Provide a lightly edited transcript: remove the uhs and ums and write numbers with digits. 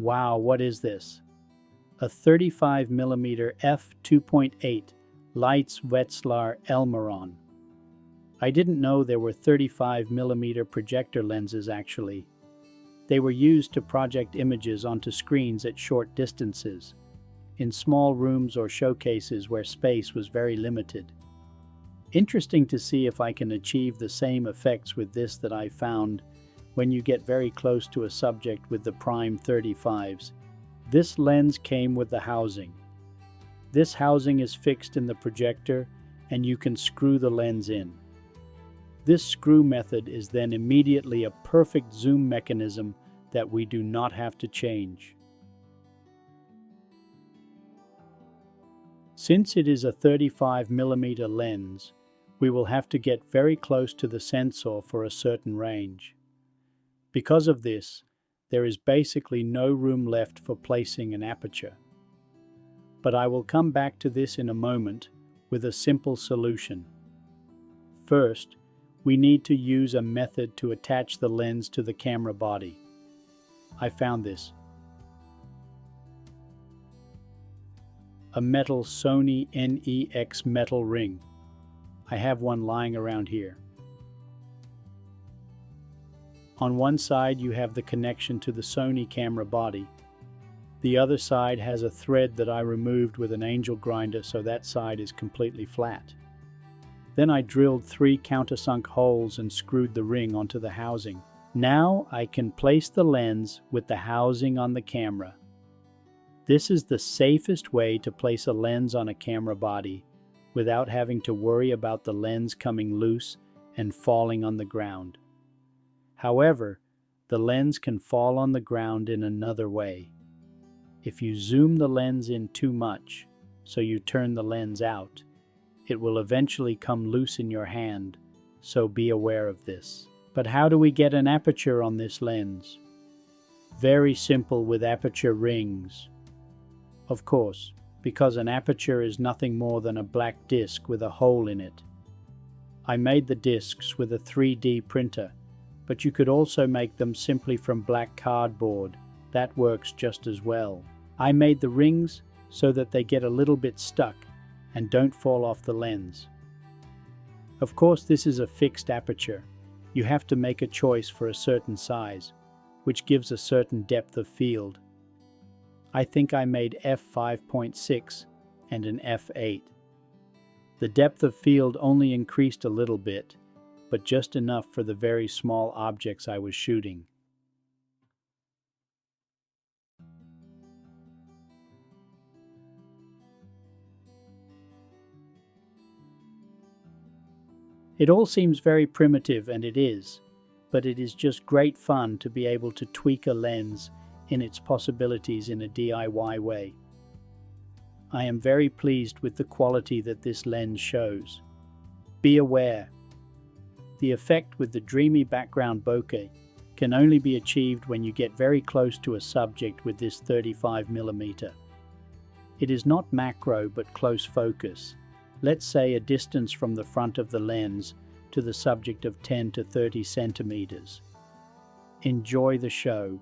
Wow, what is this? A 35mm f2.8 Leitz Wetzlar Elmaron. I didn't know there were 35mm projector lenses actually. They were used to project images onto screens at short distances, in small rooms or showcases where space was very limited. Interesting to see if I can achieve the same effects with this that I found when you get very close to a subject with the prime 35s. This lens came with the housing. This housing is fixed in the projector and you can screw the lens in. This screw method is then immediately a perfect zoom mechanism that we do not have to change. Since it is a 35mm lens, we will have to get very close to the sensor for a certain range. Because of this, there is basically no room left for placing an aperture. But I will come back to this in a moment with a simple solution. First, we need to use a method to attach the lens to the camera body. I found this. A metal Sony NEX metal ring. I have one lying around here. On one side you have the connection to the Sony camera body. The other side has a thread that I removed with an angel grinder, so that side is completely flat. Then I drilled 3 countersunk holes and screwed the ring onto the housing. Now I can place the lens with the housing on the camera. This is the safest way to place a lens on a camera body without having to worry about the lens coming loose and falling on the ground. However, the lens can fall on the ground in another way. If you zoom the lens in too much, so you turn the lens out, it will eventually come loose in your hand, so be aware of this. But how do we get an aperture on this lens? Very simple with aperture rings. Of course, because an aperture is nothing more than a black disc with a hole in it. I made the discs with a 3D printer, but you could also make them simply from black cardboard. That works just as well. I made the rings so that they get a little bit stuck and don't fall off the lens. Of course, this is a fixed aperture. You have to make a choice for a certain size, which gives a certain depth of field. I think I made f5.6 and an f8. The depth of field only increased a little bit, but just enough for the very small objects I was shooting. It all seems very primitive, and it is, but it is just great fun to be able to tweak a lens in its possibilities in a DIY way. I am very pleased with the quality that this lens shows. Be aware, the effect with the dreamy background bokeh can only be achieved when you get very close to a subject with this 35mm. It is not macro but close focus. Let's say a distance from the front of the lens to the subject of 10 to 30 centimeters. Enjoy the show.